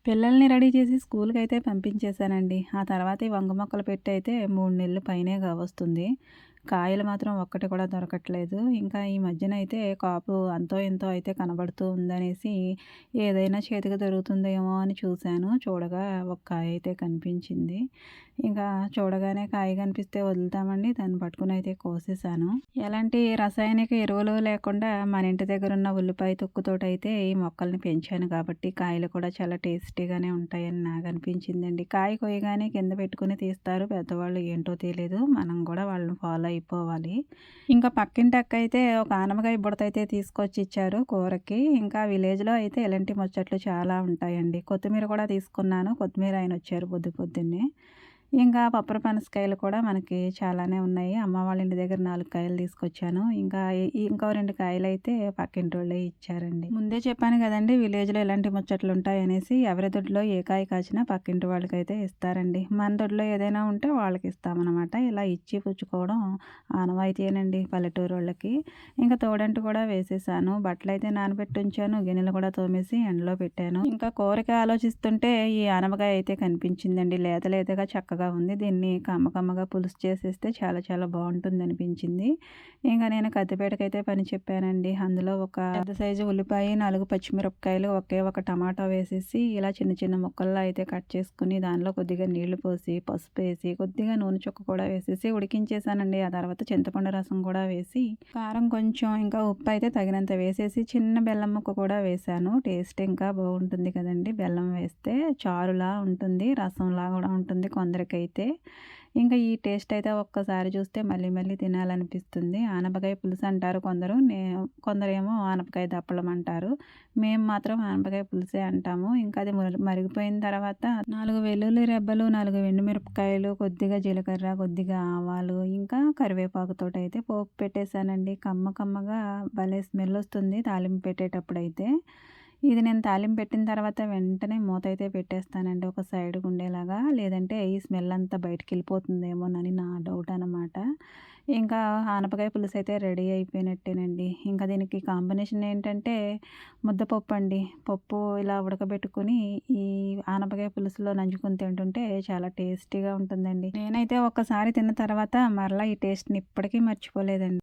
పిల్లల్ని రెడీ చేసి స్కూల్‌కైతే పంపించేసానండి. ఆ తర్వాత ఈ వంగ మొక్కలు పెట్టి అయితే 3 నెలలు పైనే కావస్తుంది. కాయలు మాత్రం ఒక్కటి కూడా దొరకట్లేదు. ఇంకా ఈ మధ్యనైతే కాపు అంతో ఇంతో అయితే కనబడుతూ ఉందనేసి ఏదైనా చేతికి దొరుకుతుందేమో అని చూశాను. చూడగా ఒక కాయ అయితే కనిపించింది. ఇంకా చూడగానే కాయ కనిపిస్తే వదులుతామండి. దాన్ని పట్టుకొని అయితే కోసేసాను. ఎలాంటి రసాయనిక ఎరువులు లేకుండా మన ఇంటి దగ్గర ఉన్న ఉల్లిపాయ తొక్కుతోటైతే ఈ మొక్కల్ని పెంచాను కాబట్టి కాయలు కూడా చాలా టేస్టీగానే ఉంటాయని నాకు అనిపించిందండి. కాయ కొయ్యగానే కింద పెట్టుకొని తీస్తారు పెద్దవాళ్ళు, ఏంటో తెలీదు. మనం కూడా వాళ్ళని ఫాలో అయిపోవాలి. ఇంకా పక్కింటి అక్క అయితే ఒక ఆనపకాయ బుడత తీసుకొచ్చి ఇచ్చారు కూరకి. ఇంకా విలేజ్‌లో అయితే ఇలాంటి ముచ్చట్లు చాలా ఉంటాయండి. కొత్తిమీర కూడా తీసుకున్నాను. కొత్తిమీర ఆయన వచ్చారు పొద్దున్నే. ఇంకా పప్పర పనసకాయలు కూడా మనకి చాలానే ఉన్నాయి. అమ్మ వాళ్ళ ఇంటి దగ్గర 4 కాయలు తీసుకొచ్చాను. ఇంకా ఇంకో 2 కాయలైతే పక్కింటోళ్ళే ఇచ్చారండి. ముందే చెప్పాను కదండీ! విలేజ్‌లో ఇలాంటి ముచ్చట్లు ఉంటాయనేసి. ఎవరి దొడ్లో ఏ కాయ కాచినా పక్కింటి వాళ్ళకైతే ఇస్తారండి. మన దొడ్లో ఏదైనా ఉంటే వాళ్ళకి ఇస్తామనమాట. ఇలా ఇచ్చి పుచ్చుకోవడం ఆనవాయితీయేనండి పల్లెటూరోళ్ళకి. ఇంకా తోడంటు కూడా వేసేసాను. బట్టలైతే నానబెట్టి ఉంచాను. గిన్నెలు కూడా తోమేసి ఎండలో పెట్టాను. ఇంకా కూరకి ఆలోచిస్తుంటే ఈ ఆనపకాయ అయితే కనిపించిందండి. లేత లేతగా చక్కగా ఉంది. దీన్ని కమ్మగా పులుసు చేసేస్తే చాలా చాలా బావుంటుందనిపించింది. ఇంకా నేను కత్తిపీటకైతే పని చెప్పానండి. అందులో ఒక పెద్ద సైజు ఉల్లిపాయ, 4 పచ్చిమిరపకాయలు, ఒకే ఒక టమాటా వేసేసి ఇలా చిన్న చిన్న ముక్కల్లో అయితే కట్ చేసుకొని దానిలో కొద్దిగా నీళ్లు పోసి, పసుపేసి, కొద్దిగా నూనె చుక్క కూడా వేసేసి ఉడికించేసానండి. ఆ తర్వాత చింతపండు రసం కూడా వేసి, కారం కొంచెం, ఇంకా ఉప్పు అయితే తగినంత వేసేసి చిన్న బెల్లం ముక్క కూడా వేశాను. టేస్ట్ ఇంకా బాగుంటుంది కదండీ! బెల్లం వేస్తే చారులా ఉంటుంది. రసంలా కూడా ఉంటుంది కొందరికైతే. ఇంకా ఈ టేస్ట్ అయితే ఒక్కసారి చూస్తే మళ్ళీ మళ్ళీ తినాలనిపిస్తుంది. ఆనపకాయ పులుసు అంటారు కొందరు. కొందరేమో ఆనపకాయ దప్పలం అంటారు. మేము మాత్రం ఆనపకాయ పులుసే అంటాము. ఇంకా అది మరిగిపోయిన తర్వాత 4 వెల్లుల్లి రెబ్బలు, 4 ఎండుమిరపకాయలు, కొద్దిగా జీలకర్ర, కొద్దిగా ఆవాలు, ఇంకా కరివేపాకుతోటైతే పోపు పెట్టేశానండి. కమ్మగా భలే స్మెల్ వస్తుంది తాలింపు పెట్టేటప్పుడైతే. ఇది నేను తాలింపు పెట్టిన తర్వాత వెంటనే మూత అయితే పెట్టేస్తానండి ఒక సైడ్‌కి ఉండేలాగా. లేదంటే ఈ స్మెల్ అంతా బయటికెళ్ళిపోతుందేమోనని నా డౌట్ అనమాట. ఇంకా ఆనపకాయ పులుసు అయితే రెడీ అయిపోయినట్టేనండి. ఇంకా దీనికి కాంబినేషన్ ఏంటంటే ముద్దపప్పు అండి. పప్పు ఇలా ఉడకబెట్టుకొని ఈ ఆనపకాయ పులుసులో నంజుకొని తింటుంటే చాలా టేస్టీగా ఉంటుందండి. నేనైతే ఒక్కసారి తిన్న తర్వాత మరలా ఈ టేస్ట్‌ని ఇప్పటికీ మర్చిపోలేదండి.